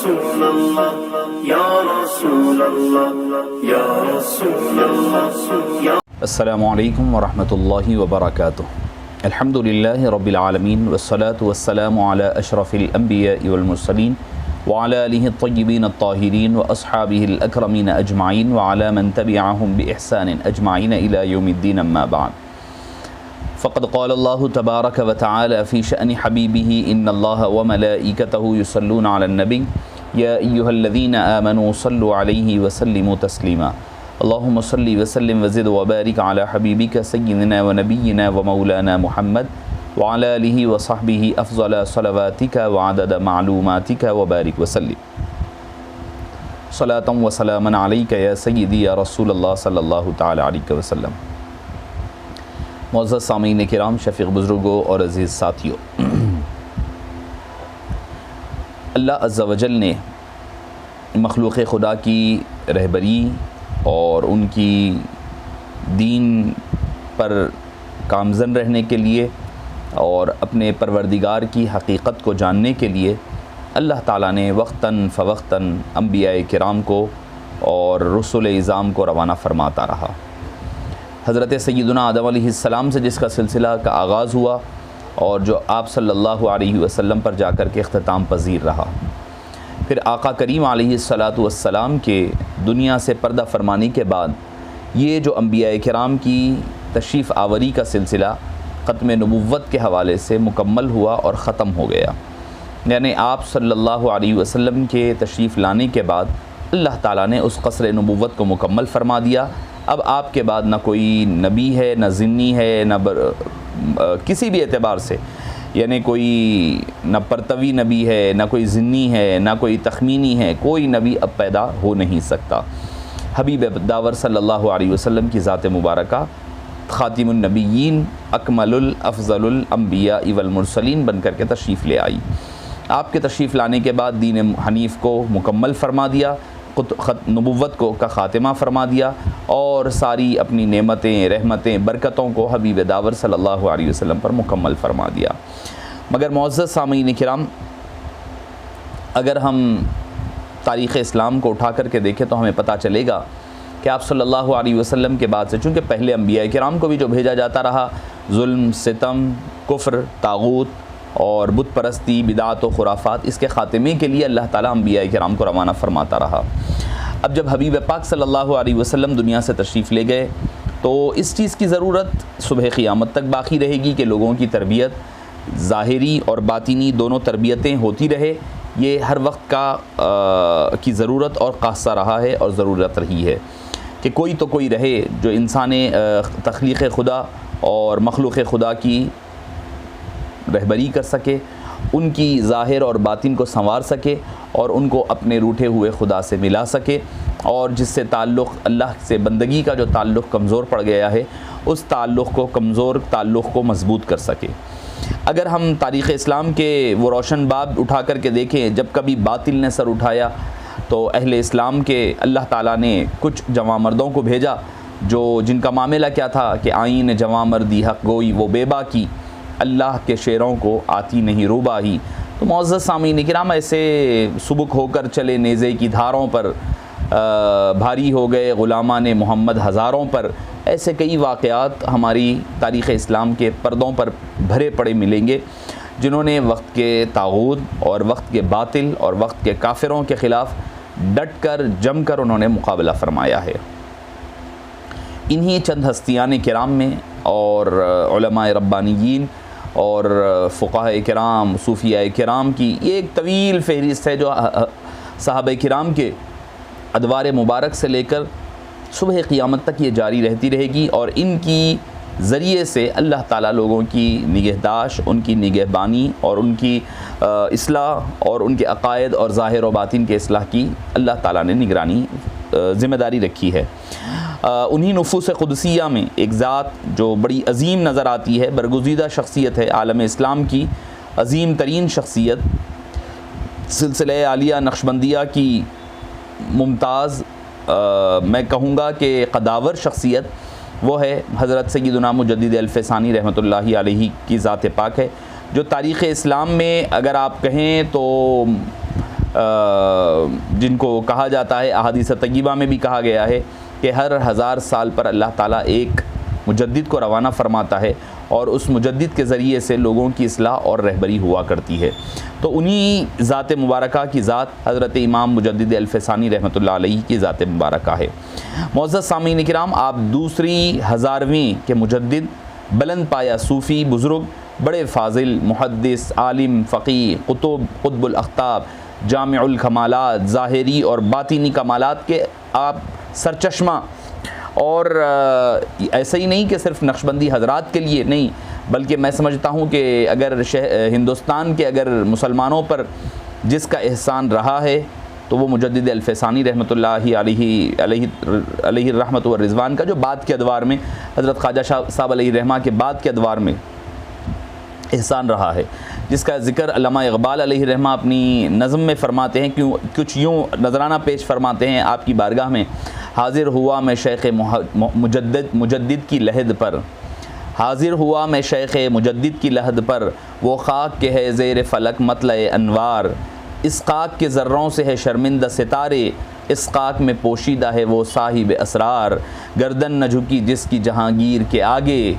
रसूल अल्लाह या रसूल अल्लाह या रसूल अल्लाह या। अस्सलामु अलैकुम व रहमतुल्लाहि व बरकातुहू। अल्हम्दुलिल्लाहि रब्बिल आलमीन वस्सलातु वस्सलामु अला अशरफिल अंबिया'i वल मुरसलीन व अला आलिहि अत्तय्यिबीन अत्ताहिरीन व अस्हाबिहिल अकरमीन अजमाइन व अला मन तबिअहुम बि इहसान अजमाइन इला यौमिद्दीन अम्मा बाद। फ़क़द क़ाल अल्लाहु तबारक व तआला फ़ी शअनि हबीबिही इन्नल्लाह व मलाइकतहु युसल्लूना अलन नबी या अय्युहल्लज़ीना आमनू सल्लु अलैहि व सल्लिमू तस्लीमा। अल्लाहुम्मा सल्लि व सल्लिम व ज़िद व बारिक अला हबीबिका सय्यिदिना व नबिय्यिना व मौलाना मुहम्मद व अला आलिहि व सहबिही अफ़ज़ल सलवातिका व अदद मालूमातिका व बारिक व सल्लिम। सलातन व सलामन अलैका या सय्यदी या रसूलल्लाह सल्लल्लाहु तआला अलैहि वसल्लम। मुअज़्ज़ज़ सामीन किराम, शफ़ीक़ बुज़ुर्गों और अज़ीज़ साथियों, अल्लाह अज़्ज़ा वजल ने मखलूक़ खुदा की रहबरी और उनकी दीन पर कामज़न रहने के लिए और अपने परवरदिगार की हकीकत को जानने के लिए अल्लाह ताला ने वक्तन फ़वक्तन अंबियाए किराम को और रसूल इज़ाम को रवाना फ़रमाता रहा। हज़रत सय्यदुना आदम अलैहिस्सलाम से जिसका सिलसिला का आगाज़ हुआ और जो आप सल्लल्लाहु अलैहि वसल्लम पर जाकर के इख्तिताम पज़ीर रहा। फिर आका करीम अलैहिस्सलातु वस्सलाम के दुनिया से पर्दा फरमानी के बाद ये जो अंबियाए किराम की तशरीफ़ आवरी का सिलसिला ख़त्म नबुव्वत के हवाले से मुकम्मल हुआ और ख़त्म हो गया। यानी आप सल्लल्लाहु अलैहि वसल्लम के तशरीफ़ लाने के बाद अल्लाह ताला ने उस क़स्र नबुव्वत को मुकम्मल फ़रमा दिया। अब आपके बाद ना कोई नबी है, ना ज़िन्नी है, ना किसी भी एतबार से, यानी कोई न परतवी नबी है, ना कोई ज़िन्नी है, ना कोई तखमीनी है, कोई नबी अब पैदा हो नहीं सकता। हबीब दावर सल्लल्लाहु अलैहि वसल्लम की ज़ात मुबारका ख़ातिमुन नबिय्यीन अकमलुल अफ़ज़लुल अंबिया वल मुरसलीन बन कर के तशरीफ़ ले आई। आपके तशरीफ़ लाने के बाद दीन हनीफ़ को मुकम्मल फ़रमा दिया, नबुव्वत को का ख़ातिमा फ़रमा दिया और सारी अपनी नेमतें, रहमतें, बरकतों को हबीब दावर सल्लल्लाहु अलैहि वसल्लम पर मुकम्मल फ़रमा दिया। मगर मुअज़्ज़ज़ सामीन किराम, अगर हम तारीख़ इस्लाम को उठा कर के देखें तो हमें पता चलेगा कि आप सल्लल्लाहु अलैहि वसल्लम के बाद से, चूँकि पहले अंबिया किराम को भी जो भेजा जाता रहा, जुल्म, सितम, कुफ्र, तागूत और बुत परस्ती, बिदात व खुराफात, इसके ख़ात्मे के लिए अल्लाह ताला अंबिया किराम को रवाना फ़रमाता रहा। अब जब हबीब पाक सल्लल्लाहु अलैहि वसल्लम दुनिया से तशरीफ़ ले गए तो इस चीज़ की ज़रूरत सुबह क़ियामत तक बाकी रहेगी कि लोगों की तरबियत ज़ाहिरी और बातिनी दोनों तरबियतें होती रहे। ये हर वक्त का की ज़रूरत और क़ासा रहा है और ज़रूरत रही है कि कोई तो कोई रहे जो इंसान तख्लीक़ खुदा और मखलूक़ खुदा की रहबरी कर सके, उनकी ज़ाहिर और बातिन को संवार सके और उनको अपने रूठे हुए खुदा से मिला सके और जिससे ताल्लुक़ अल्लाह से बंदगी का जो ताल्लुक़ कमज़ोर पड़ गया है उस ताल्लुक़ को, कमज़ोर ताल्लुक़ को मज़बूत कर सके। अगर हम तारीख़ इस्लाम के वो रोशन बाब उठा कर के देखें, जब कभी बातिल ने सर उठाया तो अहले इस्लाम के अल्लाह ताला ने कुछ जवां मर्दों को भेजा जो जिनका मामला क्या था कि आईन जवां मर्दी हक़ गोई वो बेबा की, अल्लाह के शेरों को आती नहीं रूबाही। तो मुअज़्ज़ज़ सामीन किराम, ऐसे सुबुक होकर चले नेज़े की धारों पर, भारी हो गए ग़ुलामान मोहम्मद हज़ारों पर, ऐसे कई वाक़यात हमारी तारीख़ इस्लाम के पर्दों पर भरे पड़े मिलेंगे जिन्होंने वक्त के तागूत और वक्त के बातिल और वक्त के काफिरों के ख़िलाफ़ डट कर जम कर उन्होंने मुकाबला फ़रमाया है। इन्हीं चंद हस्तियान किराम में और उलमाए रब्बानियीन और फ़ुक़हा किराम, सूफ़िया किराम की ये एक तवील फ़हरिस्त है जो सहाबा किराम के अदवार मुबारक से लेकर सुबह क़ियामत तक ये जारी रहती रहेगी और इनकी ज़रिए से अल्लाह ताला लोगों की निगहदाश्त, उनकी निगहबानी और उनकी इस्लाह और उनके अक़ायद और ज़ाहिर व बातिन के इस्लाह की अल्लाह ताला ने निगरानी ज़िम्मेदारी रखी है। उन्हीं नुफूस क़ुदसिया में एक ज़ात जो बड़ी अज़ीम नज़र आती है, बरगुज़ीदा शख्सियत है आलम इस्लाम की, अज़ीम तरीन शख्सियत, सिलसिले आलिया नक्शबंदिया की मुमताज़ मैं कहूँगा कि कदावर शख्सियत, वो है हज़रत सय्यदुना मुजद्दिद अल-फ़सानी रहमतुल्लाहि अलैहि की ज़ात पाक है, जो तारीख़ इस्लाम में अगर आप कहें तो जिनको कहा जाता है, अहादीस तय्यबा में भी कहा गया है कि हर 1000 साल पर अल्लाह ताला एक मुजद्दिद को रवाना फरमाता है और उस मुजद्दिद के ज़रिए से लोगों की इस्लाह और रहबरी हुआ करती है। तो उन्हीं ज़ात मुबारका की ज़ात हज़रत इमाम मुजद्दिद अल-फ़सानी रहमतुल्लाह अलैहि की ज़ात मुबारका है। मुअज़्ज़ज़ सामीन किराम, आप दूसरी 1000वीं के मुजद्दिद, बुलंद पाया सूफ़ी बुज़ुर्ग, बड़े फ़ाज़िल, मुहद्दिस, आलिम, फ़क़ीह, क़ुतुबुल अख़्ताब, जामिउल कमालात, ज़ाहिरी और बातिनी कमालात के आप सरचश्मा, और ऐसा ही नहीं कि सिर्फ नक्शबंदी हज़रात के लिए नहीं, बल्कि मैं समझता हूँ कि अगर हिंदुस्तान के अगर मुसलमानों पर जिसका एहसान रहा है तो वो मुजद्दिद अल-फ़सानी रहमतुल्लाहि अलैहि रहमत व रिज़वान का जो बाद के अदवार में हज़रत ख्वाजा साहब अलैहि रहमा के बाद के अदवार में एहसान रहा है, जिसका ज़िक्र अल्लामा इक़बाल अलैहि रहमा अपनी नज़म में फ़रमाते हैं। क्यों कुछ यूँ नज़राना पेश फरमाते हैं आपकी बारगाह में, हाज़िर हुआ मैं शेख़ मुजद्दिद की लहद पर, हाज़िर हुआ मैं शेख़ मुजद्दिद की लहद पर, वो खाक के है ज़ेर फ़लक मतलए अनवार, इस खाक के ज़र्रों से है शर्मिंदा सितारे, इस खाक में पोशीदा है वो साहिब असरार, गर्दन न झुकी जिसकी जहांगीर के आगे,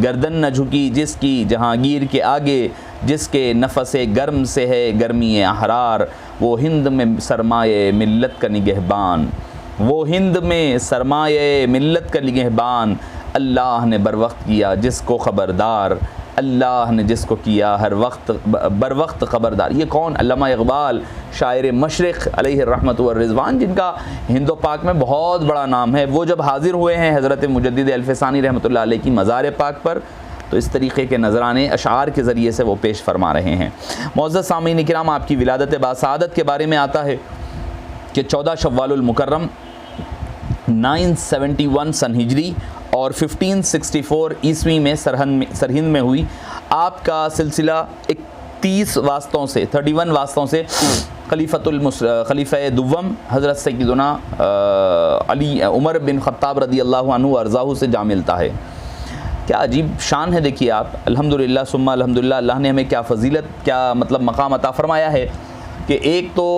गर्दन न झुकी जिसकी जहांगीर के आगे, जिसके नफ़से गर्म से है गर्मी अहरार, वो हिंद में सरमाए मिल्लत का निगहबान, वो हिंद में सरमाए मिल्लत का निगहबान, अल्लाह ने बर वक्त किया जिसको ख़बरदार, अल्लाह ने जिसको किया हर वक्त बर वक्त ख़बरदार। ये कौन? अल्लामा इक़बाल, शायर मशरिक़ अलैहि रहमत व रिज़वान, जिनका हिंदो पाक में बहुत बड़ा नाम है। वो जब हाज़िर हुए हैं हज़रत मुजद्दिद अल-फ़सानी रहमतुल्लाह अलैहि की मज़ार पाक पर, तो इस तरीक़े के नज़राने अशार के ज़रिए से वो पेश फरमा रहे हैं। मुअज़्ज़ज़ सामीन किराम, आपकी विलादत बासआदत के बारे में आता है कि 14 शव्वालुल मुकर्रम 971 सन हिजरी और 1564 ईस्वी में सरहिंद में हुई। आपका सिलसिला 31 वास्तों से 31 वास्तों से खलीफ़ा दुव्वम हज़रत सैयदना अली उमर बिन ख़त्ताब रदी अल्लाहु अन्हु अर्ज़ाहु से जा मिलता है। क्या अजीब शान है, देखिए आप। अल्हम्दुलिल्लाह सुम्मा अल्हम्दुलिल्लाह, अल्लाह ने हमें क्या फ़जीलत, क्या मतलब मकाम अता फ़रमाया है कि एक तो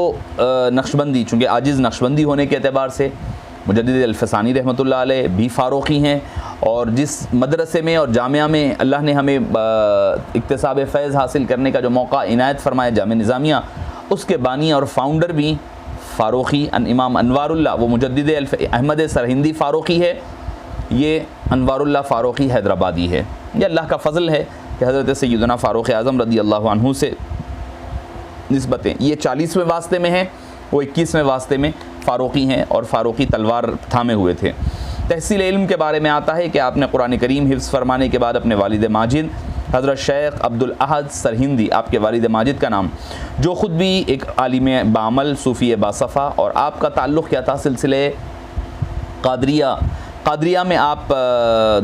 नक्शबंदी, चूँकि आजिज़ नक्शबंदी होने के एतबार से मुजद्दिद अल-फ़सानी रहमतुल्लाह अलैह भी फ़ारूक़ी हैं, और जिस मदरसे में और जामिया में अल्लाह ने हमें इक्तिसाब फ़ैज़ हासिल करने का जो मौका इनायत फ़रमाया, जामिया निज़ामिया, उसके बानी और फ़ाउंडर भी फ़ारूक़ी इमाम अनवारुल्लाह, वो मुजद्दिद अहमद सरहिंदी फ़ारूक़ी है, ये अनवारुल्लाह फ़ारूक़ी हैदराबादी है। ये अल्लाह का फ़ज़ल है कि हज़रत सैयदना फ़ारूक़ आज़म रदी अल्लाहु अन्हु से निस्बतें, ये 40वें वास्ते में हैं, वो 21वें वास्ते में फ़ारूक़ी हैं और फ़ारूक़ी तलवार थामे हुए थे। तहसील इल्म के बारे में आता है कि आपने कुरान करीम हिफ्ज़ फरमाने के बाद अपने वालिद माजिद हज़रत शेख अब्दुल अहद सरहिंदी, आपके वालिद माजिद का नाम, जो ख़ुद भी एक आलिम बामल सूफ़ी बासफ़ा, और आपका ताल्लुक़ क्या था सिलसिले क़ादरिया में आप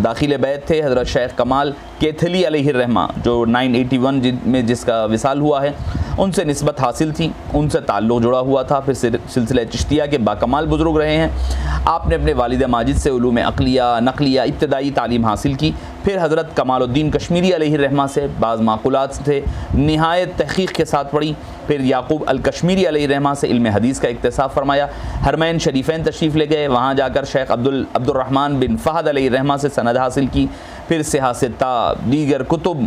दाखिल बैत थे। हज़रत शेख कमाल कैथली अलैहि रहमा, जो 981 में जिसका विसाल हुआ है, उनसे निस्बत हासिल थी, उनसे ताल्लुक़ जुड़ा हुआ था। फिर सिलसिला चिश्तिया के बाकमाल बुज़ुर्ग रहे हैं। आपने अपने वालिद माजिद से उलूम अक़लिया नक़लिया इब्तदाई तालीम हासिल की। फिर हज़रत कमालुद्दीन कश्मीरी अलैहि रहमा से बाज़ माक़ूलात थे निहायत तहक़ीक़ के साथ पढ़ी। फिर याक़ूब अल कश्मीरी अलैहि रहमा से इल्म हदीस का इक्तिसाब फरमाया। हरमैन शरीफ़ैन तशरीफ़ ले गए, वहाँ जाकर शेख अब्दुर्रहमान बिन फ़हद अलैहि रहमा से सनद हासिल की। फिर सियासता दीगर कुतुब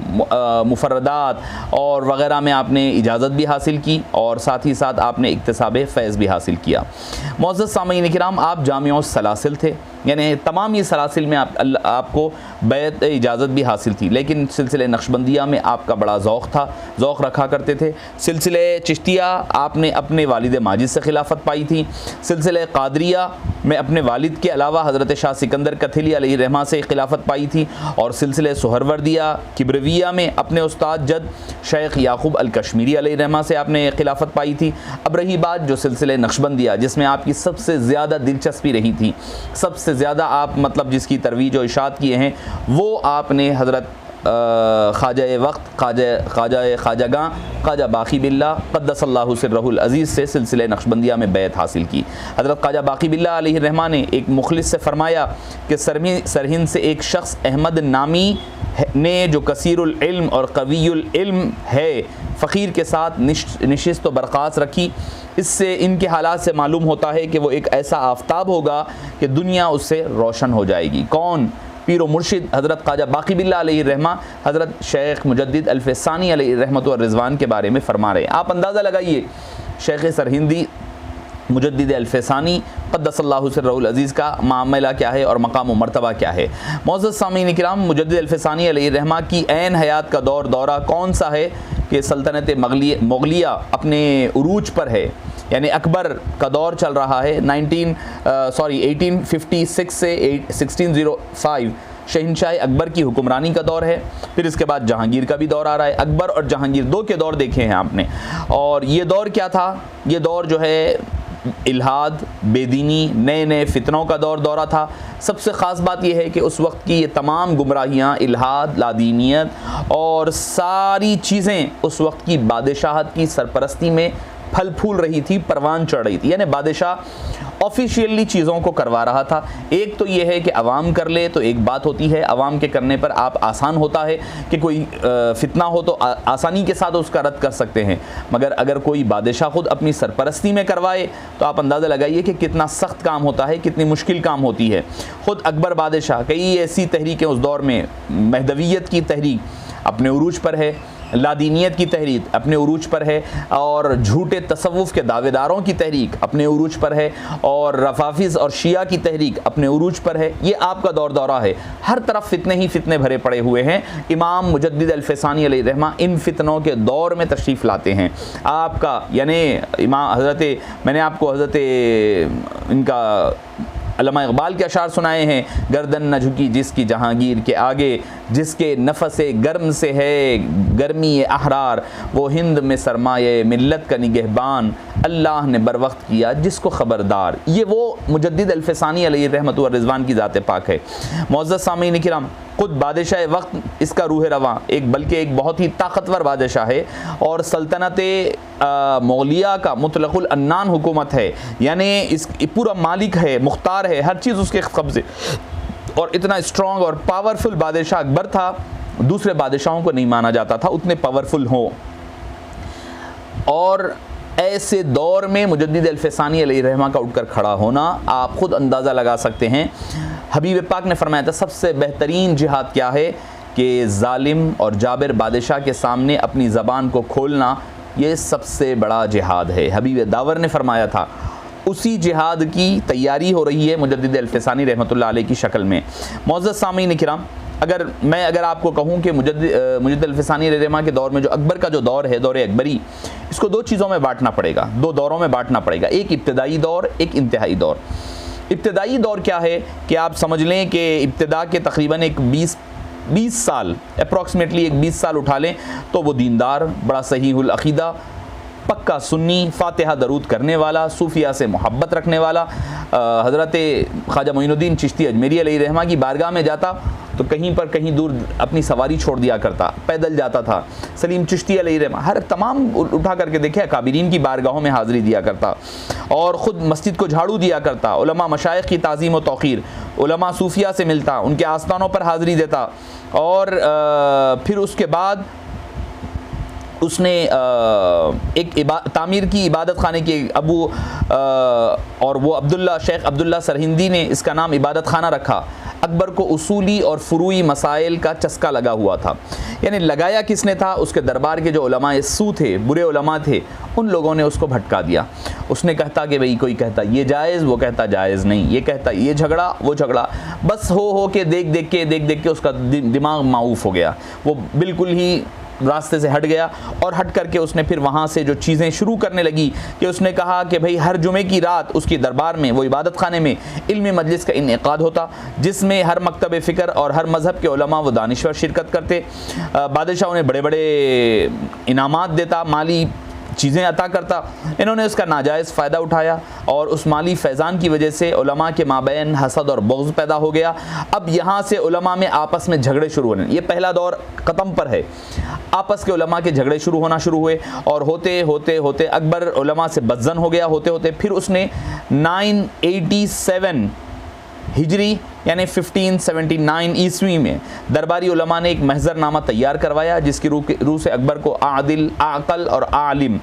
मुफर्रदात और वग़ैरह में आपने इजाज़त भी हासिल की, और साथ ही साथ आपने इक्तिसाब फ़ैज़ भी हासिल किया। मुअज़्ज़ज़ सामीन किराम, आप जामिउस सलासिल थे, यानी तमाम ये सलासिल में आपको बैत इजाज़त भी हासिल थी, लेकिन सिलसिले नक्शबंदिया में आपका बड़ा ज़ौक़ रखा करते थे। सिलसिले चिश्तिया आपने अपने वालिद माजिद से खिलाफत पाई थी। सिलसिले क़ादरिया में अपने वालिद के अलावा हज़रत शाह सिकंदर कथली अलैहि रहमा से खिलाफत पाई थी, और सिलसिले सुहरवर्दिया किब्रविया में अपने उस्ताद जद शेख याक़ूब अल कश्मीरी अलैहि रहमा से आपने खिलाफत पाई थी। अब रही बात जो सिलसिले नक्शबंदिया, जिसमें आपकी सबसे ज़्यादा दिलचस्पी रही थी, सबसे ज़्यादा आप मतलब जिसकी तरवीज और इशात किए हैं, वो आपने हज़रत ख्वाजा वक्त ख्वाजा बाक़ी बिल्ला क़द्दसल्लाहु सिर्रहुल अज़ीज़ से सिलसिले नक्शबंदिया में बैत हासिल की। हज़रत ख्वाजा बाक़ी बिल्ला अलैहि रहमा ने एक मुखलिस से फ़रमाया कि सरहिंद से एक शख्स अहमद नामी ने जो कसीरुल इल्म और कवीयुल इल्म है, फ़कीर के साथ नशिस्त व बरख़ास्त रखी। इससे इनके हालात से मालूम होता है कि वो एक ऐसा आफताब होगा कि दुनिया उससे रोशन हो जाएगी। कौन? पीर व मुर्शिद हज़रत ख्वाजा बाक़ी बिल्लाह अलैहि रहमा हज़रत शेख मुजद्दिद अल-फ़सानी अलैहि रहमत व रिज़वान के बारे में फ़रमा रहे हैं। आप अंदाज़ा लगाइए, शेख सरहिंदी मुजद्दिद अल-फ़सानी क़द्दसल्लाहु सिर्रहुल अज़ीज़ का मामला क्या है और मकाम व मर्तबा क्या है। मुअज़्ज़ज़ सामीन किराम, मुजद्दिद अल-फ़सानी अलैहि रहमा की ऐन हयात का दौरा कौन सा है कि सल्तनत मुग़लिया अपने उरूज पर है, यानी अकबर का दौर चल रहा है। 1856 से 1605 शहंशाह अकबर की हुक्मरानी का दौर है। फिर इसके बाद जहांगीर का भी दौर आ रहा है। अकबर और जहांगीर दो के दौर देखे हैं आपने। और ये दौर क्या था? ये दौर जो है इल्हाद, बेदीनी, नए नए फितनों का दौरा था। सबसे ख़ास बात यह है कि उस वक्त की ये तमाम गुमराहियाँ, इल्हाद, लादीनियत और सारी चीज़ें उस वक्त की बादशाहत की सरपरस्ती में फल फूल रही थी, परवान चढ़ रही थी। यानी बादशाह ऑफिशियली चीज़ों को करवा रहा था। एक तो ये है कि अवाम कर ले तो एक बात होती है, अवाम के करने पर आप आसान होता है कि कोई फितना हो तो आसानी के साथ उसका रद्द कर सकते हैं। मगर अगर कोई बादशाह ख़ुद अपनी सरपरस्ती में करवाए तो आप अंदाज़ा लगाइए कि कितना सख्त काम होता है, कितनी मुश्किल काम होती है। ख़ुद अकबर बादशाह, कई ऐसी तहरीकें उस दौर में, महदवियत की तहरीक अपने उरूज पर है, लादीनियत की तहरीक अपने उरूज पर है, और झूठे तसव्वुफ़ के दावेदारों की तहरीक अपने उरूज पर है, और रफाफिज़ और शिया की तहरीक अपने उरूज पर है। ये आपका दौरा है। हर तरफ फितने ही फितने भरे पड़े हुए हैं। इमाम मुजद्दिद अल-फ़सानी अलैहि रहमा इन फितनों के दौर में तशरीफ़ लाते हैं। आपका यानी इमाम हज़रत, मैंने आपको हज़रत इनका अल्लामा इक़बाल के अशार सुनाए हैं, गर्दन न झुकी जिसकी जहांगीर के आगे, जिसके नफ़से गर्म से है गर्मी अहरार, वो हिंद में सरमाए मिल्लत का निगहबान, अल्लाह ने बर वक्त किया जिसको ख़बरदार। ये वो मुजद्दिद अल-फ़सानी अलैहि रहमत व रिज़वान की ज़ात पाक है। मुअज़्ज़ज़ सामीन किराम, ख़ुद बादशाह वक्त इसका रूह रवां, बल्कि एक बहुत ही ताकतवर बादशाह है, और सल्तनत मुग़लिया का मुतलक़ुल अन्नान हुकूमत है, यानी इस पूरा मालिक है, मुख्तार है, हर चीज़ उसके कब्ज़े। और इतना स्ट्रॉन्ग और पावरफुल बादशाह अकबर था, दूसरे बादशाहों को नहीं माना जाता था उतने पावरफुल हो। और ऐसे दौर में मुजद्दिद अल-फ़सानी अलैहि रहमा का उठकर खड़ा होना, आप ख़ुद अंदाज़ा लगा सकते हैं। हबीब पाक ने फरमाया था सबसे बेहतरीन जिहाद क्या है कि ज़ालिम और जाबिर बादशाह के सामने अपनी ज़बान को खोलना, ये सबसे बड़ा जिहाद है। हबीब दावर ने फरमाया था। उसी जिहाद की तैयारी हो रही है मुजद्दिद अल-फ़सानी रहमतुल्लाह अलैहि की शक्ल में। मुअज़्ज़ज़ सामीन किराम, अगर आपको कहूँ कि मुजद्दिद अल-फ़सानी रहमा के दौर में जो अकबर का जो दौर है, दौर अकबरी, इसको दो चीज़ों में बांटना पड़ेगा, दो दौरों में बांटना पड़ेगा। एक इब्तिदाई दौर, एक इंतहाई दौर। इब्तिदाई दौर क्या है कि आप समझ लें कि इब्तिदा के तकरीबन एक 20 साल, अप्रॉक्सीमेटली एक 20 साल उठा लें तो वो दीनदार, बड़ा सहीहुल अक़ीदा, पक्का सुन्नी, फातिहा दरूद करने वाला, सूफिया से मोहब्बत रखने वाला, हज़रत ख्वाजा मोइनुद्दीन चिश्ती अजमेरी अलैहि रहमा की बारगाह में जाता तो कहीं दूर अपनी सवारी छोड़ दिया करता, पैदल जाता था। सलीम चिश्ती अलैहि रहमा हर तमाम उठा करके देखे काबिरीन की बारगाहों में हाज़िरी दिया करता, और ख़ुद मस्जिद को झाड़ू दिया करता, उलमा मशाइख की ताज़ीम व तौक़ीर, उलमा सूफिया से मिलता, उनके आस्थानों पर हाज़िरी देता। और फिर उसके बाद उसने एक तामीर की इबादत खाने की और वो शेख अब्दुल्ला सरहिंदी ने इसका नाम इबादत खाना रखा। अकबर को उसूली और फ़ुरूई मसाइल का चस्का लगा हुआ था। यानी लगाया किसने था? उसके दरबार के जो उलमाए सू थे, बुरे उलमा थे, उन लोगों ने उसको भटका दिया। उसने कहता कि भाई, कोई कहता ये जायज़, वो कहता जायज़ नहीं, ये कहता ये झगड़ा, वो झगड़ा, बस हो के देख के उसका दिमाग माऊफ हो गया। वो बिल्कुल ही रास्ते से हट गया, और हट करके उसने फिर वहाँ से जो चीज़ें शुरू करने लगी कि उसने कहा कि भाई हर जुमे की रात उसकी दरबार में, वो इबादत खाने में इल्मी मजलिस का इनेकाद होता, जिसमें हर मकतब फ़िक्र और हर मज़हब के उलमा व दानिश्वर शिरकत करते। बादशाह उन्हें बड़े बड़े इनामात देता, माली चीज़ें अता करता। इन्होंने उसका नाजायज़ फ़ायदा उठाया, और उस माली फैज़ान की वजह से उलमा के माबैन हसद और बुग़्ज़ पैदा हो गया। अब यहाँ से उलमा में आपस में झगड़े शुरू होने, ये पहला दौर ख़त्म पर है। आपस के उलमा के झगड़े शुरू हुए, और होते होते अकबर उलमा से बदज़न हो गया। होते होते फिर उसने 987 हिजरी यानी 1579 ईस्वी में दरबारी उलमा ने एक महज़रनामा तैयार करवाया, जिसकी रूह से अकबर को आदिल, आक़ल और आलम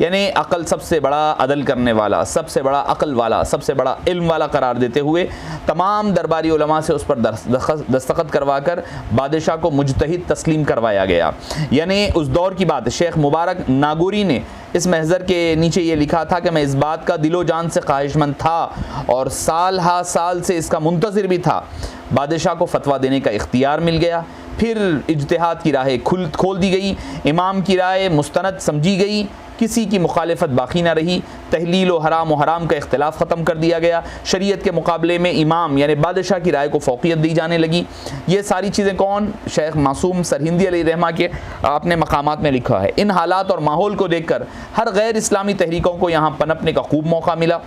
यानी अक़ल सबसे बड़ा अदल करने वाला, सबसे बड़ा अक़ल वाला, सबसे बड़ा इल्म वाला करार देते हुए तमाम दरबारी उलमा से उस पर दस्तखत करवा कर बादशाह को मुजतहिद तस्लीम करवाया गया। यानी उस दौर की बात, शेख मुबारक नागौरी ने इस महज़र के नीचे ये लिखा था कि मैं इस बात का दिलो जान से ख्वाहिशमंद था और साल हा साल से इसका मुंतज़िर भी था। बादशाह को फतवा देने का इख्तियार मिल गया, फिर इज्तिहाद की राहें खोल दी गई, इमाम की राय मुस्तनद समझी गई, किसी की मुखालिफत बाकी ना रही, तहलील व हराम का इख्तिलाफ ख़त्म कर दिया गया, शरीयत के मुकाबले में इमाम यानी बादशाह की राय को फ़ौक़ियत दी जाने लगी। ये सारी चीज़ें कौन, शेख मासूम सरहिंदी अलैहिर्रहमा के अपने मकामात में लिखा है। इन हालात और माहौल को देखकर हर गैर इस्लामी तहरीकों को यहाँ पनपने का खूब मौका मिला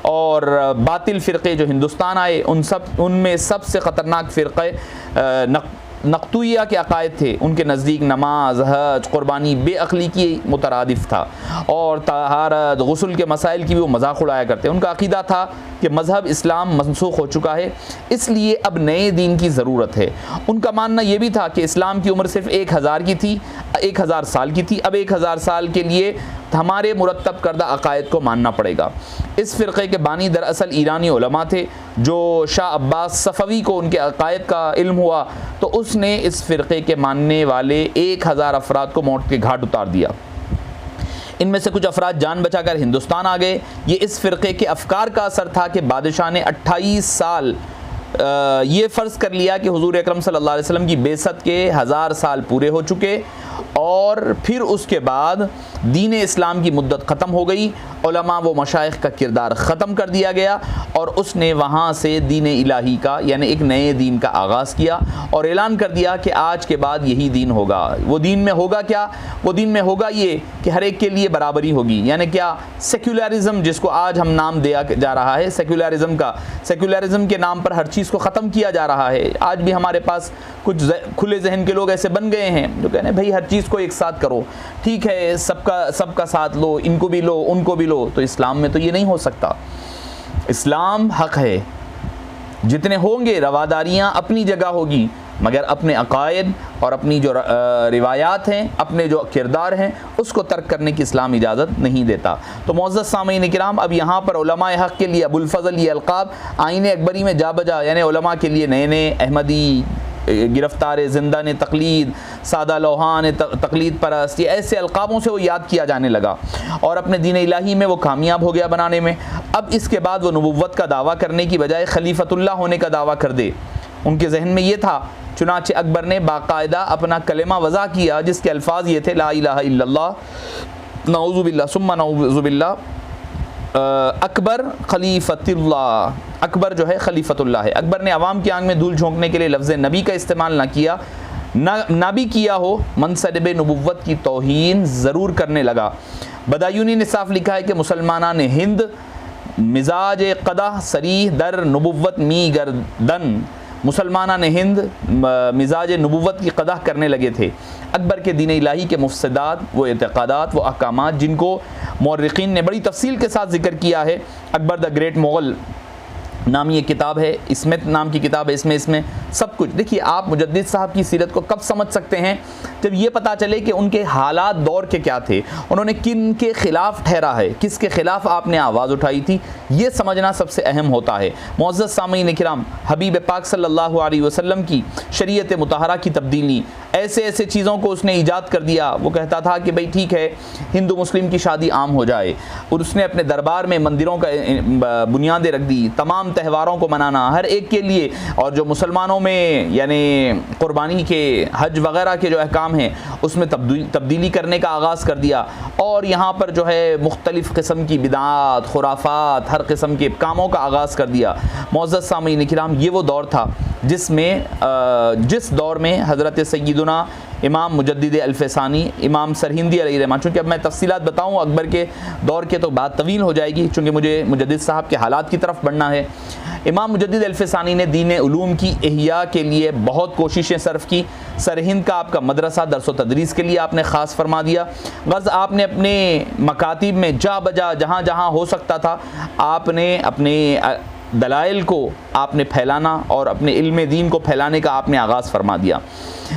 और बातिल फ़िरक़े जो हिंदुस्तान आए उनमें सबसे ख़तरनाक फ़िरक़े नक़तुइया के अक़ायद थे। उनके नज़दीक नमाज, हज, क़ुरबानी बेअक़ली की मुतरादिफ़ था और तहारत, गुस्ल के मसाइल की भी वो मजाक उड़ाया करते। उनका अक़ीदा था कि मज़हब इस्लाम मनसूख़ हो चुका है, इसलिए अब नए दीन की ज़रूरत है। उनका मानना ये भी था कि इस्लाम की उम्र सिर्फ़ 1000 की थी, 1000 साल की थी। अब 1000 साल के लिए हमारे मुरत्तब करदा अक़ायद को मानना पड़ेगा। इस फ़िरक़े के बानी दरअसल ईरानी उलमा थे। जो शाह अब्बास सफ़वी को उनके अक़ायद का इल्म हुआ तो उसने इस फ़िरक़े के मानने वाले 1000 अफराद को मौत के घाट उतार दिया। इनमें से कुछ अफराद जान बचाकर हिंदुस्तान आ गए। ये इस फ़िरक़े के अफ़कार का असर था कि बादशाह ने 28 साल ये फ़र्ज़ कर लिया कि हुज़ूर अकरम सल्लल्लाहु अलैहि वसल्लम की बेसत के 1000 साल पूरे हो चुके और फिर उसके बाद दीन इस्लाम की मुद्दत ख़त्म हो गई, उलमा व मशाइख का किरदार ख़त्म कर दिया गया और उसने वहाँ से दीन इलाही का यानी एक नए दीन का आगाज़ किया और ऐलान कर दिया कि आज के बाद यही दीन होगा। वो दीन में होगा क्या? वो दीन में होगा ये कि हर एक के लिए बराबरी होगी। यानी क्या? सेक्युलरिज़म, जिसको आज हम नाम दिया जा रहा है सेक्युलरिज़म का। सेक्युलरिज़म के नाम पर हर चीज़ को ख़त्म किया जा रहा है। आज भी हमारे पास कुछ खुले जहन के लोग ऐसे बन गए हैं जो कहते हैं भाई हर चीज़ को एक साथ करो, ठीक है, सबका साथ लो, इनको भी लो, उनको भी लो। तो इस्लाम में तो ये नहीं हो सकता। इस्लाम हक़ है, जितने होंगे रवादारियाँ अपनी जगह होगी, मगर अपने अक़ायद और अपनी जो रिवायात हैं, अपने जो किरदार हैं, उसको तर्क करने की इस्लाम इजाज़त नहीं देता। तो मुअज़्ज़ज़ सामीन किराम, अब यहाँ पर उलमाए हक़ के लिए अबुल फ़ज़ल ये अलक़ाब आईने अकबरी में जा बजा, यानी उलमा के लिए नए नए अहमदी, गिरफ्तार ज़िंदा ने तक़लीद, सादा लोहा ने तक़लीद परस्त, ये ऐसे अलक़ाबों से वो याद किया जाने लगा और अपने दीन इलाही में वो कामयाब हो गया बनाने में। अब इसके बाद वो नबुव्वत का दावा करने की बजाय खलीफतुल्लाह होने का दावा कर दे। उनके जहन में ये था। चुनाचे अकबर ने बाकायदा अपना कलेमा वज़ा किया जिसके अल्फाज ये थे, ला इलाहा इल्लल्लाह नऊज़ु बिल्लाह सुम्मा नऊज़ु बिल्लाह अकबर खलीफतुल्लाह। अकबर जो है खलीफतुल्लाह है। अकबर ने अवाम की आंख में धूल झोंकने के लिए लफ्ज़ नबी का इस्तेमाल ना किया, ना भी किया हो, मनसब नबुव्वत की तौहीन ज़रूर करने लगा। बदायूनी ने साफ लिखा है कि मुसलमानान हिंद मिजाज क़दह सरीह दर नबुव्वत मी गर्दन, मुसलमानान हिंद मिजाज नबुव्वत की क़दह करने लगे थे। अकबर के दीन इलाही के मुफ़्सिदात व एतक़ादात व अहकामात जिनको मौर्रिख़ीन ने बड़ी तफसील के साथ ज़िक्र किया है। अकबर द ग्रेट मुग़ल नाम ये किताब है, इसमें नाम की किताब है, इसमें सब कुछ। देखिए आप मुजद्दिद साहब की सीरत को कब समझ सकते हैं? जब ये पता चले कि उनके हालात दौर के क्या थे, उन्होंने किन के ख़िलाफ़ ठहरा है, किसके ख़िलाफ़ आपने आवाज़ उठाई थी, ये समझना सबसे अहम होता है। मुअज़्ज़ज़ सामीन किराम, हबीब पाक सल्लल्लाहु अलैहि वसल्लम की शरीयत मुतहरा की तब्दीली, ऐसे ऐसे चीज़ों को उसने ईजाद कर दिया। वो कहता था कि भाई ठीक है हिंदू मुस्लिम की शादी आम हो जाए, और उसने अपने दरबार में मंदिरों का बुनियादें रख दी, तमाम त्यौहारों को मनाना हर एक के लिए, और जो मुसलमानों में यानी क़ुरबानी के, हज वग़ैरह के जो अहकाम हैं उसमें तब्दीली करने का आगाज़ कर दिया। और यहाँ पर जो है मुख्तलिफ़ किस्म की बिदात, खुराफात, हर किस्म के कामों का आगाज़ कर दिया। मुअज़्ज़ज़ सामीन किराम, ये वो दौर था जिस दौर में हज़रत सय्यदुना इमाम मुजद्दिद अल-फ़सानी, इमाम सरहिंदी अलैहिर्रहमा, चूँकि अब मैं तफ़सीलात बताऊँ अकबर के दौर के तो बात तवील हो जाएगी, चूँकि मुझे मुजद्दिद साहब के हालात की तरफ बढ़ना है। इमाम मुजद्दिद अल-फ़सानी ने दीन उलूम की इहया के लिए बहुत कोशिशें सर्फ की। सरहिंद का आपका मदरसा दरस व तदरीस के लिए आपने ख़ास फरमा दिया। गर्ज़ आपने अपने मकातिब में जा बजा जहाँ जहाँ हो सकता था आपने अपने दलाइल को आपने फैलाना और अपने इल्म दीन को फैलाने का आपने आगाज़ फरमा दिया।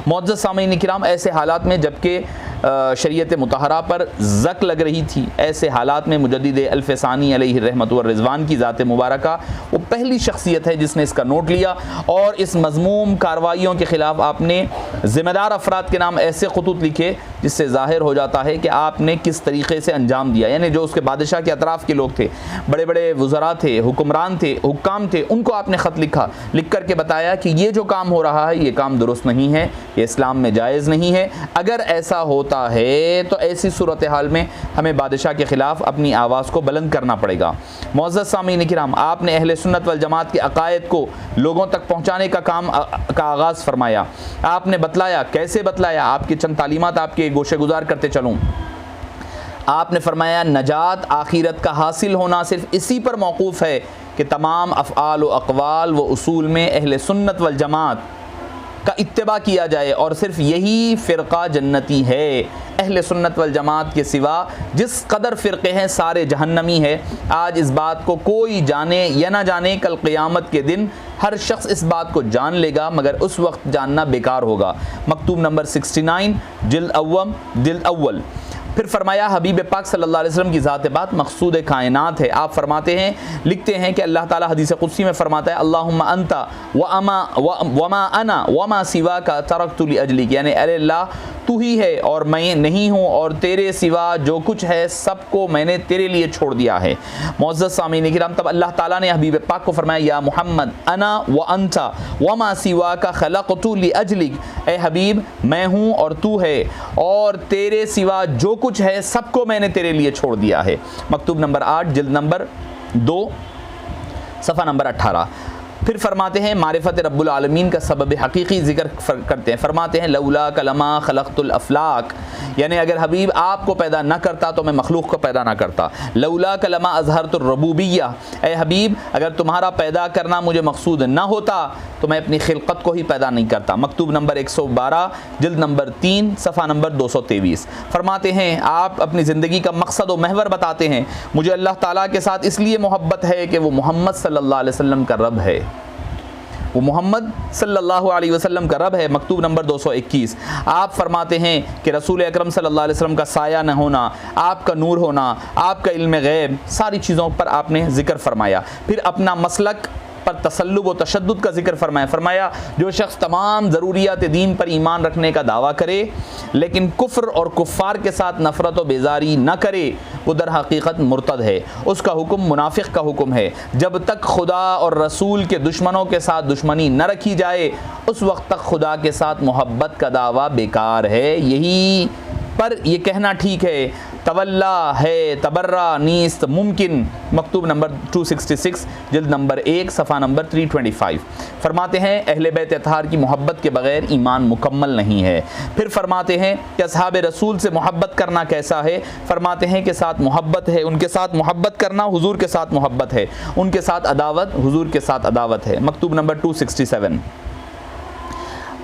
मुअज़्ज़ज़ सामीन किराम, ऐसे हालात में जबकि शरीयत मुतहरा पर ज़क लग रही थी। ऐसे हालात में मुजद्दिद अल्फ़सानी अलैहि रहमत व रिज़वान की ज़ात मुबारका वो पहली शख्सियत है जिसने इसका नोट लिया और इस मज़मूम कार्रवाइयों के ख़िलाफ़ आपने ज़िम्मेदार अफराद के नाम ऐसे ख़ुतूत लिखे जिससे ज़ाहिर हो जाता है कि आपने किस तरीक़े से अंजाम दिया। यानी जो उसके बादशाह के अतराफ़ के लोग थे, बड़े बड़े वज़रा थे, हुक्मरान थे, हुक्काम थे, उनको आपने ख़त लिखा, लिख कर के बताया कि ये जो काम हो रहा है ये काम दुरुस्त नहीं है, ये इस्लाम में जायज़ नहीं है। अगर ऐसा होता है तो ऐसी सूरत हाल में हमें बादशाह के ख़िलाफ़ अपनी आवाज़ को बुलंद करना पड़ेगा। मुअज़्ज़ज़ सामीन किराम, आपने अहले सुन्नत वल जमात के अक़ायद को लोगों तक पहुँचाने का काम का आगाज़ फरमाया। आपने बतलाया, कैसे बतलाया, आपकी चंद तालीमात आपके गोशे गुजार करते चलूँ। आपने फरमाया नजात आखिरत का हासिल होना सिर्फ इसी पर मौकूफ़ है कि तमाम अफ़आल व अक़वाल व उसूल में अहले सुन्नत वल जमात का इत्तिबा किया जाए और सिर्फ यही फ़िरक़ा जन्नती है। अहले सुन्नत वल जमात के सिवा जिस कदर फ़िरक़े हैं सारे जहन्नमी है। आज इस बात को कोई जाने या ना जाने, कल क़यामत के दिन हर शख्स इस बात को जान लेगा मगर उस वक्त जानना बेकार होगा। मकतूब नंबर 69 जिल्द अव्वल। फिर फरमाया हबीब पाक सल्लल्लाहु अलैहि वसल्लम की ज़ात बात मक़सूद कायनात है। आप फरमाते हैं, लिखते हैं कि अल्लाह ताला हदीस क़ुदसी में फरमाता है अल्लाहुम्मा अंता वमा अना वमा सिवा का तरक्तु लिअजलिक, यानी अरे अल्लाह तू ही है और मैं नहीं हूँ और तेरे सिवा जो कुछ है सबको मैंने तेरे लिए छोड़ दिया है। मुअज़्ज़ज़ सामीन किराम, तब अल्लाह ताला ने हबीब पाक को फरमाया या मुहम्मद अना व अंता वमा सिवा का खलक़तु लिअजलिक, ए हबीब मैं हूँ और तू है और तेरे सिवा जो कुछ है सबको मैंने तेरे लिए छोड़ दिया है। मकतूब नंबर 8 जिल्द नंबर 2 सफ़ा नंबर 18। फिर फरमाते हैं मारिफत रब्बुल आलमीन का सबब हकीकी ज़िक्र करते हैं। फरमाते हैं लौला कलमा खलक़तुल अफ़लाक, यानी अगर हबीब आपको पैदा न करता तो मैं मखलूक को पैदा ना करता। लौला कलमा अज़हरतुर रबूबिय्या, ए हबीब अगर तुम्हारा पैदा करना मुझे मकसूद न होता तो मैं अपनी खिलकत को ही पैदा नहीं करता। मकतूब नंबर 112 जिल्द नंबर 3 सफ़ा नंबर 223। फरमाते हैं आप अपनी ज़िंदगी का मकसद व महवर बताते हैं, मुझे अल्लाह ताला के साथ इसलिए मोहब्बत है कि वो मोहम्मद सल्लल्लाहु अलैहि वसल्लम का रब है, वो मोहम्मद सल्लल्लाहु अलैहि वसल्लम का रब है। मकतूब नंबर 221। आप फरमाते हैं कि रसूल अकरम सल्लल्लाहु अलैहि वसल्लम का साया न होना, आपका नूर होना, आपका इल्म गैब, सारी चीज़ों पर आपने ज़िक्र फरमाया। फिर अपना मसलक पर तसल्लुब व तशद्दुद का जिक्र फरमाया। फरमाया जो शख्स तमाम ज़रूरियात दीन पर ईमान रखने का दावा करे लेकिन कुफ्र और कुफ़ार के साथ नफ़रत व बेजारी न करे वो दर हकीकत मुर्तद है, उसका हुक्म मुनाफिक का हुक्म है। जब तक खुदा और रसूल के दुश्मनों के साथ दुश्मनी न रखी जाए उस वक्त तक खुदा के साथ मोहब्बत का दावा बेकार है। यही पर यह कहना ठीक है, तवल्ला है तबर्रा नीस्त मुमकिन। मकतूब नंबर 266 जिल्द नंबर 1 सफ़ा नंबर 325। फरमाते हैं अहले बैत अतहार की मोहब्बत के बग़ैर ईमान मुकम्मल नहीं है। फिर फरमाते हैं कि असहाब रसूल से मोहब्बत करना कैसा है। फरमाते हैं कि साथ मोहब्बत है, उनके साथ मोहब्बत करना हुजूर के साथ मोहब्बत है, उनके साथ अदावत हुजूर के साथ अदावत है। मकतूब नंबर 267।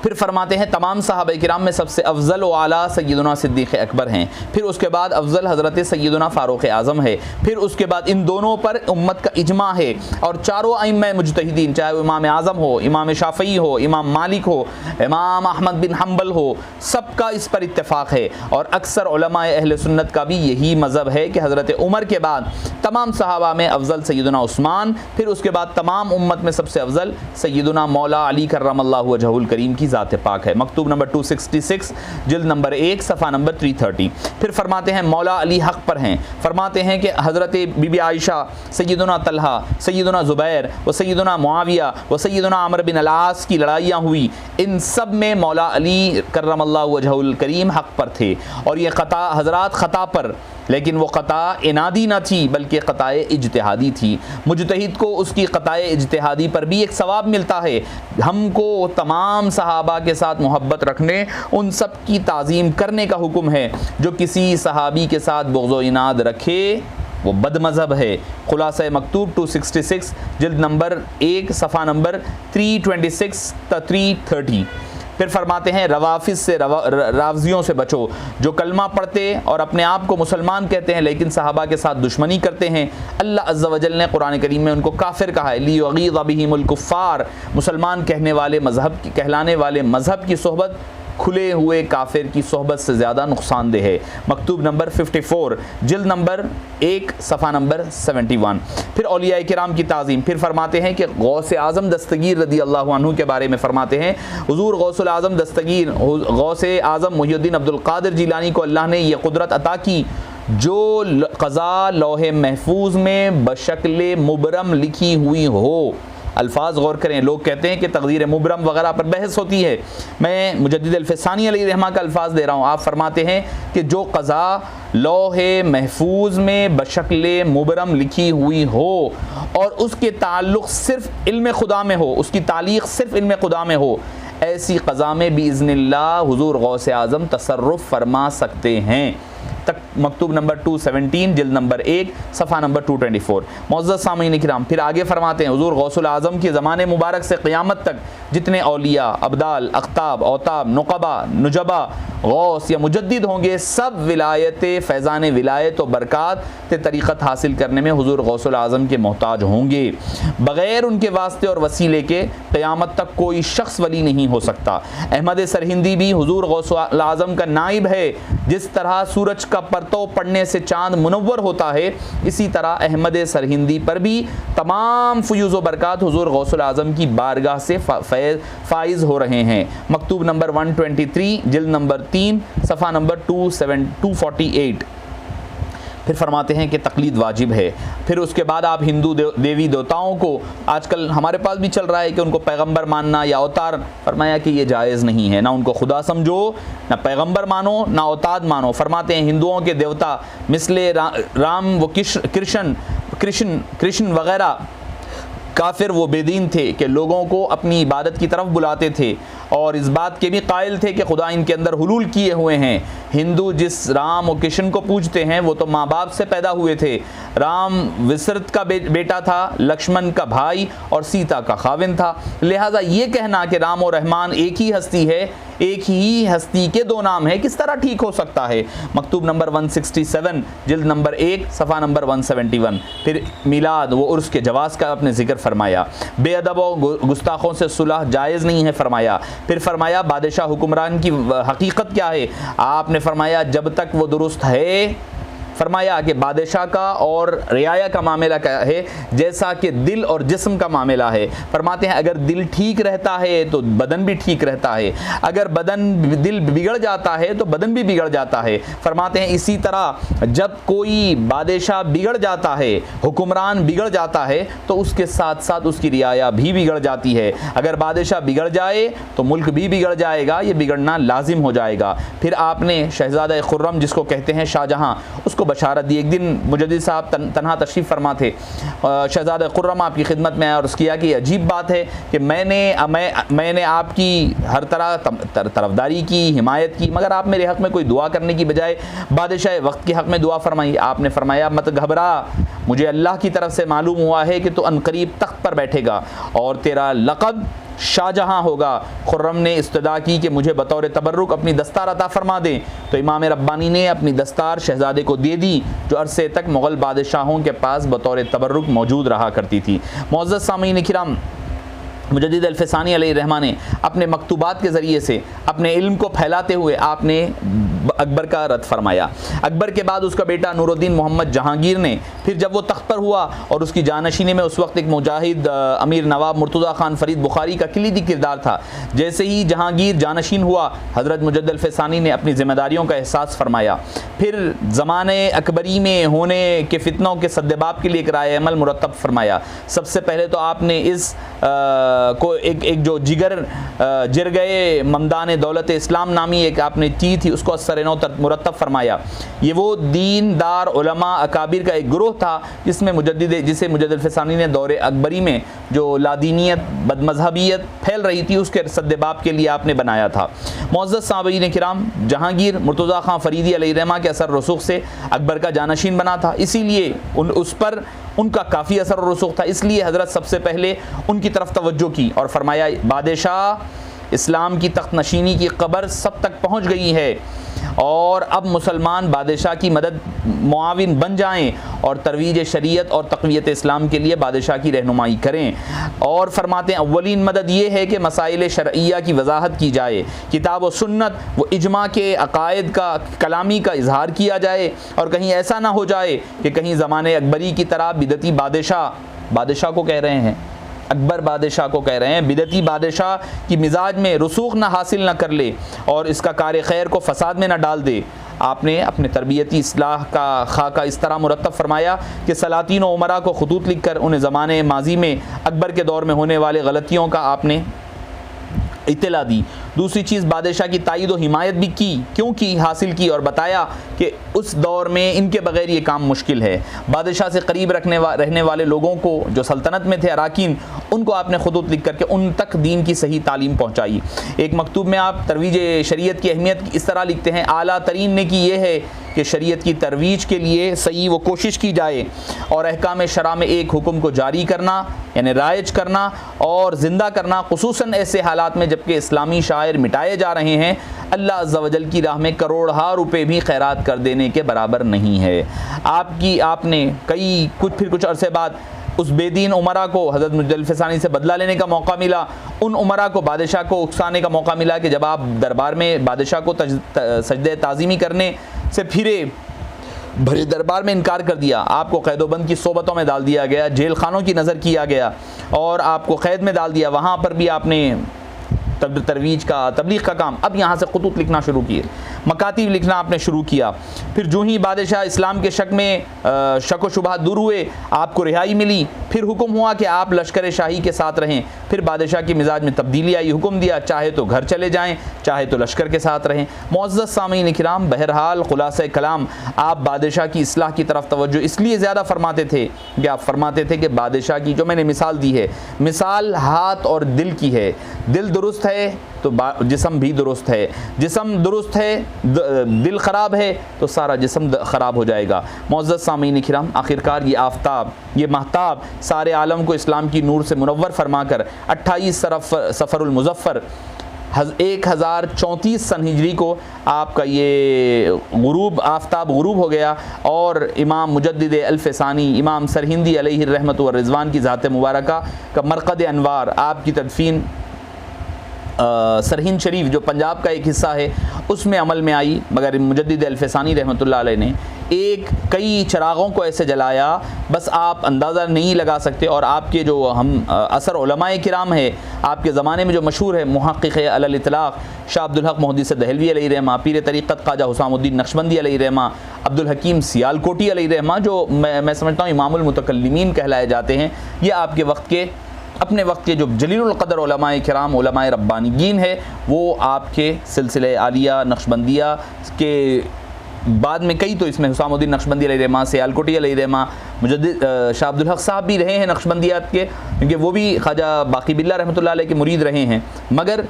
फिर फरमाते हैं तमाम सहाबा किराम में सबसे अफजल व आला सय्यदुना सिद्दीक़ अकबर हैं, फिर उसके बाद अफजल हज़रत सय्यदुना फ़ारूक़ आज़म है, फिर उसके बाद इन दोनों पर उम्मत का इजमा है और चारों अइम्मा मुजतहिदीन, चाहे वो इमाम आज़म हो, इमाम शाफ़ई हो, इमाम मालिक हो, इमाम अहमद बिन हम्बल हो, सबका इस पर इत्तेफ़ाक़ है। और अक्सर उलमाए अहले सुन्नत का भी यही मज़हब है कि हज़रत उमर के बाद तमाम सहाबा में अफजल सय्यदुना उस्मान, फिर उसके बाद तमाम उम्मत में सबसे अफजल सय्यदुना मौला अली कररमल्लाहु वजहुल करीम की ज़ात पाक है। मकतूब नंबर 266 जिल्द नंबर 1 सफ़ा नंबर 330। फिर फरमाते हैं मौला अली हक़ पर हैं। फरमाते हैं कि हज़रत बीबी आयशा, सय्यदुना तलहा, सय्यदुना ज़ुबैर व सय्यदुना मुआविया व सय्यदुना अमर बिन अल-आस की लड़ाइयाँ हुई, इन सब में मौला अली कररमल्लाहु वजहुल करीम हक़ पर थे। और ये क़ता हज़रात ख़ता पर, लेकिन वो क़ता इनादी न थी बल्कि क़ताए इज्तिहादी थी। मुजतहिद को उसकी क़ताए इज्तिहादी पर भी एक सवाब मिलता है। हमको तमाम सहाबा के साथ मोहब्बत रखने, उन सब की ताज़ीम करने का हुक्म है। जो किसी सहाबी के साथ बुग़्ज़ व इनाद रखे वो बदमज़हब है। खुलासा मकतूब 266 जिल्द नंबर 1 सफ़ा नंबर 326 ता 330। फिर फरमाते हैं रवाफिज से, रावजियों से बचो जो कलमा पढ़ते और अपने आप को मुसलमान कहते हैं लेकिन सहाबा के साथ दुश्मनी करते हैं। अल्लाह अज़्ज़ा वजल ने कुरान करीम में उनको काफिर कहा है, लियुग़ीज़ बिहिमुल कुफ़्फ़ार, मुसलमान कहने वाले कहलाने वाले मज़हब की सोहबत खुले हुए काफिर की सोहबत से ज़्यादा नुकसानदेह है। मकतूब नंबर 54 जिल्द नंबर 1 सफ़ा नंबर 71। फिर औलिया किराम की ताज़ीम, फिर फरमाते हैं कि गौस आज़म दस्तगीर रदी अल्लाह अन्हु के बारे में फरमाते हैं, हुज़ूर गौसुल आज़म दस्तगीर गौस आज़म मुहियुद्दीन अब्दुल क़ादिर जिलानी को अल्लाह ने यह कुदरत अता की जो क़ज़ा लौहे महफूज में बशक्ल मुबरम लिखी हुई हो। अल्फाज गौर करें, लोग कहते हैं कि तक़दीर मुबरम वगैरह पर बहस होती है, मैं मुजद्दिद अल-फ़सानी अलैहिर्रहमा का अल्फाज दे रहा हूँ। आप फरमाते हैं कि जो क़ज़ा लौहे महफूज में बशक्ल मुबरम लिखी हुई हो और उसके ताल्लुक़ सिर्फ़ इल्म खुदा में हो, उसकी तालीक़ सिर्फ़ इल्म खुदा में हो, ऐसी क़ज़ा में बिइज़्निल्लाह हुज़ूर गौस आज़म तसर्रुफ़ फरमा सकते हैं। तक मकतूब नंबर 217 जिल्द नंबर 1 सफ़ा नंबर 224। मुअज़्ज़ज़ सामीन किराम, फिर आगे फरमाते हैं, हुज़ूर गौसुल आज़म के ज़माने मुबारक से क़यामत तक जितने औलिया, अब्दाल, अख्ताब, औताब, नुक़बा, नुजबा, गौस या मुजद्दिद होंगे, सब विलायत फ़ैज़ान विलायत और बरक़ात तरीक़त हासिल करने में हुज़ूर गौसुल आज़म के मोहताज होंगे। बग़ैर उनके वास्ते और वसीले के क़यामत तक कोई शख्स वली नहीं हो सकता। अहमद सरहिंदी भी हुज़ूर गौसुल आज़म का नाइब है। जिस तरह सूरज का परतव पड़ने से चाँद मुनव्वर होता है, इसी तरह अहमद सरहिंदी पर भी तमाम फ़यूज़ व बरक़ात हुज़ूर गौसुल आज़म की बारगाह से फ़ाइज़ हो रहे हैं। मकतूब नंबर 123 जिल्द नंबर 3 सफ़ा नंबर 248। फिर फरमाते हैं कि तक़लीद वाजिब है। फिर उसके बाद आप हिंदू देवी देवताओं को, आजकल हमारे पास भी चल रहा है कि उनको पैगंबर मानना या अवतार, फरमाया कि ये जायज़ नहीं है। ना उनको खुदा समझो, ना पैगंबर मानो, ना अवतार मानो। फरमाते हैं हिंदुओं के देवता मिसले राम व कृष्ण वगैरह काफिर वो बेदीन थे कि लोगों को अपनी इबादत की तरफ बुलाते थे और इस बात के भी कायल थे कि खुदा इनके अंदर हुलूल किए हुए हैं। हिंदू जिस राम और कृष्ण को पूजते हैं वो तो माँ बाप से पैदा हुए थे। राम विसरत का बेटा था, लक्ष्मण का भाई और सीता का खाविन था। लिहाजा ये कहना कि राम और रहमान एक ही हस्ती है, एक ही हस्ती के दो नाम है, किस तरह ठीक हो सकता है। मकतूब नंबर 167 जिल्द नंबर 1 सफ़ा नंबर 171। फिर मिलाद व उर्स के जवाज़ का अपने ज़िक्र फरमाया। बेअदब व गुस्ताखों से सुलह जायज़ नहीं है फरमाया। फिर फरमाया बादशाह हुक्मरान की हकीकत क्या है। आपने फरमाया जब तक वो दुरुस्त है, फरमाया कि बादशाह का और रियाया का मामला क्या है, जैसा कि दिल और जिस्म का मामला है। फरमाते हैं अगर दिल ठीक रहता है तो बदन भी ठीक रहता है, अगर दिल बिगड़ जाता है तो बदन भी बिगड़ जाता है। फरमाते हैं इसी तरह जब कोई बादशाह बिगड़ जाता है, हुक्मरान बिगड़ जाता है, तो उसके साथ साथ उसकी रियाया भी बिगड़ जाती है। अगर बादशाह बिगड़ जाए तो मुल्क भी बिगड़ जाएगा, ये बिगड़ना लाजिम हो जाएगा। फिर आपने शहज़ादा खुर्रम जिसको कहते हैं शाहजहां, उसको बशारत दी। एक दिन मुजद्दिद साहब तन्हा तशरीफ़ फरमा थे, शहज़ादा खुर्रम आपकी खिदमत में आया और उसकी किया कि अजीब बात है कि मैंने आपकी हर तरह तरफदारी की, हिमायत की, मगर आप मेरे हक़ में कोई दुआ करने की बजाय बादशाह वक्त के हक़ में दुआ फरमाई। आपने फरमाया मत घबरा, मुझे अल्लाह की तरफ से मालूम हुआ है कि तू अनकरीब तख्त पर बैठेगा और तेरा लक़ब शाहजहां होगा। खुर्रम ने इस्तदा की कि मुझे बतौर तबर्रुक अपनी दस्तार अता फरमा दें, तो इमाम रब्बानी ने अपनी दस्तार शहजादे को दे दी जो अरसे तक मुग़ल बादशाहों के पास बतौर तबर्रुक मौजूद रहा करती थी। मुअज़्ज़ज़ सामीन किराम, मुजद्दिद अल-फ़सानी अलैहिर्रहमा ने अपने मकतूबात के ज़रिए से अपने इल्म को फैलाते हुए आपने अकबर का रद्द फरमाया। अकबर के बाद उसका बेटा नूरुद्दीन मोहम्मद जहांगीर ने, फिर जब वो तख्त पर हुआ और उसकी जानशीनी में उस वक्त एक मुजाहिद अमीर नवाब मुर्तज़ा खान फ़रीद बुखारी का किलीदी किरदार था। जैसे ही जहांगीर जानशीन हुआ, हज़रत मुजद्दिद अल-फ़सानी ने अपनी ज़िम्मेदारियों का एहसास फरमाया। फिर ज़माने अकबरी में होने के फितनों के सद्देबाब के लिए एक राय अमल मुरतब फरमाया। सबसे पहले तो आपने इस को एक जो जिर गए ममदान दौलत इस्लाम नामी एक आपने चीज़ थी, उसको असर मुरतब फरमाया। ये वो दीनदार उलमा अकाबिर का एक ग्रोह था जिसे मुजद्दिद अल-फ़सानी ने दौरे अकबरी में जो लादीनियत बदमज़हबियत फैल रही थी उसके सद्देबाब के लिए आपने बनाया था। मुअज़्ज़ज़ साहबीन किराम, जहांगीर मुर्तज़ा खान फ़रीदी अलैहिर्रहमा के असर रसूख से अकबर का जानशीन बना था, इसीलिए उस पर उनका काफ़ी असर और रसूख था। इसलिए हज़रत सबसे पहले उनकी तरफ तवज्जो की और फरमाया बादशाह, इस्लाम की तख्त नशीनी की ख़बर सब तक पहुँच गई है, और अब मुसलमान बादशाह की मदद मुआविन बन जाएं और तरवीज शरीयत और तक़वियत इस्लाम के लिए बादशाह की रहनुमाई करें। और फरमाते हैं अव्वलीन मदद ये है कि मसाइल शरइया की वजाहत की जाए, किताब व सुन्नत व इजमा के अकायद का कलामी का इजहार किया जाए, और कहीं ऐसा ना हो जाए कि कहीं ज़माने अकबरी की तरह बिदती बादशाह को कह रहे हैं, अकबर बादशाह को कह रहे हैं, बिदती बादशाह की मिजाज में रसूख ना हासिल ना कर ले और इसका कार खैर को फसाद में ना डाल दे। आपने अपने तरबियती इस्लाह का खाका इस तरह मुरतब फरमाया कि सलातीन व उमरा को खतूत लिख कर उन्हें ज़माने माजी में अकबर के दौर में होने वाले गलतियों का आपने इत्तला दी। दूसरी चीज़, बादशाह की तायद व हिमायत भी की, क्यों की, हासिल की, और बताया कि उस दौर में इनके बगैर ये काम मुश्किल है। बादशाह से करीब रहने वाले लोगों को जो सल्तनत में थे अराकीन, उनको आपने खुतूत लिख करके उन तक दीन की सही तालीम पहुँचाई। एक मकतूब में आप तरवीज शरीयत की अहमियत इस तरह लिखते हैं, आला तरीन ने की ये है कि शरीयत की तरवीज के लिए सही वो कोशिश की जाए और अहकाम शरा में एक हुक्म को जारी करना यानी राइज करना और ज़िंदा करना, खुसूसन ऐसे हालात में जबकि इस्लामी शायर मिटाए जा रहे हैं, अल्लाह अज़्ज़ा वजल की राह में करोड़हा रुपए भी खैरात कर देने के बराबर नहीं है। आपने कुछ अरसे बाद उस बेदीन उमरा को हज़रत मुजद्दिद अल-फ़सानी से बदला लेने का मौका मिला, उन उमरा को बादशाह को उकसाने का मौका मिला कि जब आप दरबार में बादशाह को सजदे ताज़ीमी करने से फिरे, भरे दरबार में इनकार कर दिया, आपको कैदोबंद की सोबतों में डाल दिया गया, जेल खानों की नज़र किया गया और आपको कैद में डाल दिया। वहाँ पर भी आपने तरवीज का तबलीग का काम, अब यहाँ से खुतूत लिखना शुरू किए, मकातीब लिखना आपने शुरू किया। फिर जो ही बादशाह इस्लाम के शक व शुबहात दूर हुए, आपको रिहाई मिली, फिर हुक्म हुआ कि आप लश्कर शाही के साथ रहें। फिर बादशाह की मिजाज में तब्दीली आई, हुक्म दिया चाहे तो घर चले जाएं, चाहे तो लश्कर के साथ रहें। मुअज़्ज़ज़ सामीन किराम, बहरहाल खुलासा कलाम, आप बादशाह की इस्लाह की तरफ तवज्जो इसलिए ज़्यादा फरमाते थे कि आप फरमाते थे कि बादशाह की, जो मैंने मिसाल दी है, मिसाल हाथ और दिल की है। दिल दुरुस्त है तो जिस्म भी दुरुस्त है, जिस्म दुरुस्त है, दिल ख़राब है तो सारा जिस्म ख़राब हो जाएगा। मुअज़्ज़ज़ सामीन किराम, आखिरकार ये आफ्ताब, ये महताब सारे आलम को इस्लाम की नूर से मुनव्वर फरमाकर 28 सफ़रुल मुज़फ़्फ़र 1034 सन हिजरी को आपका ये गुरूब आफ्ताब गुरूब हो गया और इमाम मुजद्दिद अल-फ़सानी, इमाम सरहिंदी अलैहि रहमत व रिज़वान की ज़ात मुबारका का मरक़द अनवार, आपकी तदफ़ीन सरहिंद शरीफ जो पंजाब का एक हिस्सा है उसमें अमल में आई। मगर मुजद्दिद अल-फ़सानी रहमतुल्लाह अलैह ने कई चरागों को ऐसे जलाया, बस आप अंदाज़ा नहीं लगा सकते। और आपके जो हम असर उलमाए किराम है आपके ज़माने में जो मशहूर है मुहक़्क़िक़ अलल इतलाक़ शाह अब्दुल हक़ मुहद्दिस दहलवी अलैहि रहमा, पीर तरीक़त ख्वाजा हुसामुद्दीन नक्शबंदी अलैहि रहमा, अब्दुल हकीम सियालकोटी अलैहि रहमा, जो मैं समझता हूँ इमामुल मुतकल्लिमीन कहलाए जाते हैं, ये आपके अपने वक्त के जो जलीलुल क़द्र उलमाए किराम, उलमाए रब्बानीयीन है, वो आपके सिलसिले आलिया नक्शबंदिया के बाद में कई, तो इसमें हुसामुद्दीन नक्शबंदी अलैहि रहमा, सियालकोटी अलैहि रहमा, मुजद्दिद शाह अब्दुल हक़ साहब भी रहे हैं नक्शबंदियात के, क्योंकि वो भी ख्वाजा बाक़ी बिल्ला रहमतुल्लाह अलैह के मुरीद रहे हैं। मगर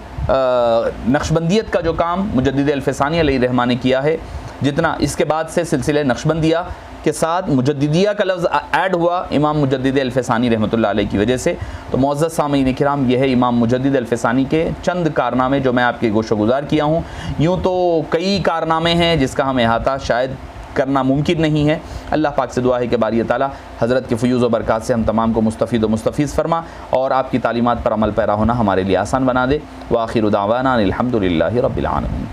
नक्शबंदियत का जो काम मुजद्दिद अल-फ़सानी अलैहि रहमा ने किया है, जितना इसके बाद से सिलसिले नक्शबंदिया के साथ मुजद्दिदिया का लफ्ज़ ऐड हुआ इमाम मुजद्दिद अल-फ़सानी रहमतुल्लाह अलैह की वजह से। तो मुअज़्ज़ज़ सामीन किराम, यह है इमाम मुजद्दिद अल-फ़सानी के चंद कारनामे जो मैं आपके गोशोगुज़ार किया हूँ। यूँ तो कई कारनामे हैं जिसका हम अहाता शायद करना मुमकिन नहीं है। अल्लाह पाक से दुआ है कि बारी ताला हज़रत के फ़यूज़ व बरक़ात से हम तमाम को मुस्तफ़ीद व मुस्तफ़ीज़ फरमा और आपकी तालीमात पर अमल पैरा होना हमारे लिए आसान बना दे। व आखिर दावाना अनिल हम्दुलिल्लाहि रब्बिल आलमीन।